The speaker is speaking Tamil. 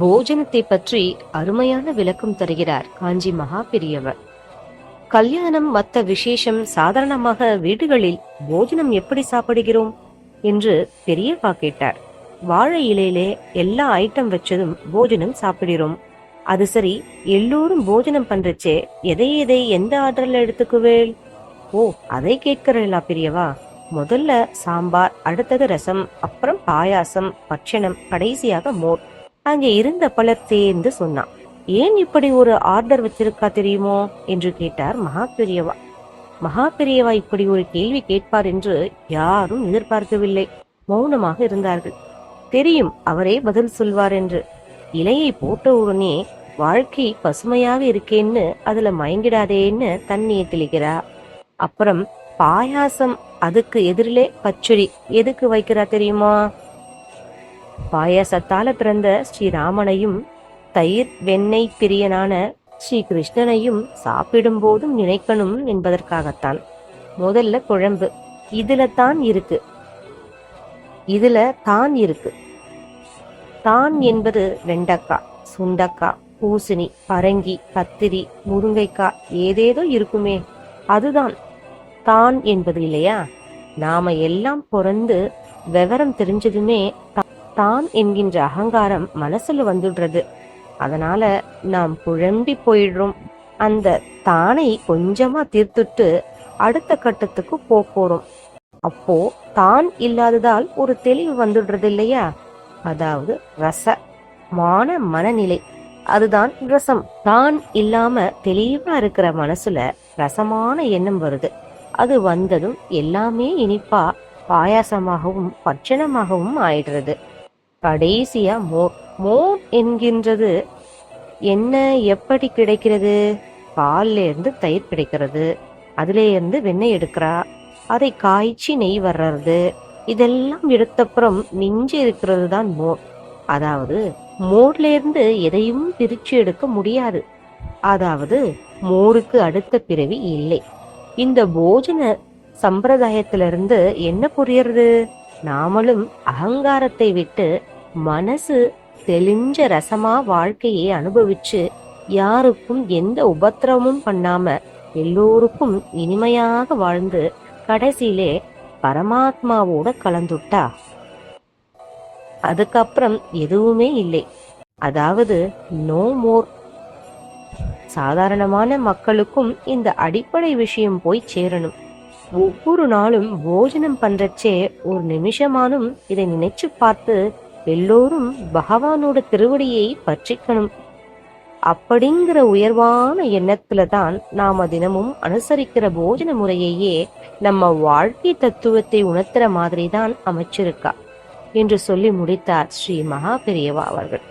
போஜனத்தை பற்றி அருமையான விளக்கம் தருகிறார் காஞ்சி மகா பெரியவர். கல்யாணம் மத்த விசேஷம் சாதாரணமாக வீடுகளில் போஜனம் எப்படி சாப்பிடுகிறோம் என்று பெரியப்பா கேட்டார். வாழை இலையிலே எல்லா ஐட்டம் வச்சதும் போஜனம் சாப்பிடுறோம். அது சரி, எல்லோரும் போஜனம் பண்றச்சே எதை எதை எந்த ஆர்டர்ல எடுத்துக்குவேள்? ஓ, அதை கேட்கிறீங்களா பெரியவா? முதல்ல சாம்பார், அடுத்தது ரசம், அப்புறம் பாயாசம், பட்சணம், கடைசியாக மோர். அங்கே இருந்த பலர் சேர்ந்து சொன்னான். ஏன் இப்படி ஒரு ஆர்டர் வச்சிருக்கா தெரியுமோ என்று கேட்டார் மகா பெரியவா. மகா பெரியவா இப்படி ஒரு கேள்வி கேட்பார் என்று யாரும் எதிர்பார்க்கவில்லை. மௌனமாக இருந்தார்கள். தெரியும் அவரே பதில் சொல்வார் என்று. இலையை போட்ட உடனே வாழ்க்கை பசுமையாக இருக்கேன்னு அதுல மயங்கிடாதேன்னு தண்ணியை தெளிக்கிறா. அப்புறம் பாயாசம், அதுக்கு எதிரிலே பச்சடி எதுக்கு வைக்கிறா தெரியுமா? பாயாசத்தால பிறந்த ஸ்ரீராமனையும் தயிர் வெண்ணெய் பிரியனான ஸ்ரீ கிருஷ்ணனையும் சாப்பிடும் போதும் நினைக்கணும் என்பதற்காகத்தான். முதல்ல குழம்பு இதுல தான் இருக்கு. தான் என்பது வெண்டைக்காய், சுண்டக்காய், பூசணி, பரங்கி, கத்திரி, முருங்கைக்காய், ஏதேதோ இருக்குமே, அதுதான் தான் என்பது இல்லையா? நாம எல்லாம் பிறந்து விவரம் தெரிஞ்சதுமே தான் என்கின்ற அகங்காரம் மனசுல வந்துடுறது. அதனால நாம் குழம்பி போயிடுறோம். அந்த தானை கொஞ்சமா தீர்த்துட்டு அடுத்த கட்டத்துக்கு போறோம். அப்போ தான் இல்லாததால் ஒரு தெளிவு வந்துடுறது இல்லையா? அதாவது ரசமான மனநிலை, அதுதான் ரசம். தான் இல்லாம தெளிவா இருக்கிற மனசுல ரசமான எண்ணம் வருது. அது வந்ததும் எல்லாமே இனிப்பா பாயாசமாகவும் பட்சணமாகவும் ஆயிடுறது. கடைசியா மோர். மோர் என்கின்றது என்ன? எப்படி கிடைக்கிறது? பால்ல இருந்து தயிர் கிடைக்கிறது, அதுல இருந்து வெண்ணெய் எடுக்கிறா, அதை காய்ச்சி நெய் வர்றது, இதெல்லாம் எடுத்தப்புறம் மிஞ்சி இருக்கிறது தான் மோர். அதாவது மோர்ல இருந்து எதையும் பிரிச்சு எடுக்க முடியாது. அதாவது மோருக்கு அடுத்த பிறவி இல்லை. இந்த போஜன சம்பிரதாயத்திலிருந்து என்ன புரியுறது? நாமளும் அகங்காரத்தை விட்டு மனசு தெளிஞ்ச ரசமா வாழ்க்கையை அனுபவிச்சு யாருக்கும் எந்த உபத்திரமும் பண்ணாம எல்லோருக்கும் இனிமையாக வாழ்ந்து கடைசியிலே பரமாத்மாவோட கலந்துட்டா அதுக்கப்புறம் எதுவுமே இல்லை. அதாவது நோ மோர். சாதாரணமான மக்களுக்கும் இந்த அடிப்படை விஷயம் போய் சேரணும். ஒவ்வொரு நாளும் போஜனம் பண்றச்சே ஒரு நிமிஷமானும் இதை நினைச்சு பார்த்து எல்லோரும் பகவானோட திருவடியை பற்றிக்கணும். அப்படிங்கிற உயர்வான எண்ணத்துல தான் நாம தினமும் அனுசரிக்கிற போஜன முறையையே நம்ம வாழ்க்கை தத்துவத்தை உணர்த்துற மாதிரி தான் அமைச்சிருக்கா என்று சொல்லி முடித்தார் ஸ்ரீ மகா பெரியவா அவர்கள்.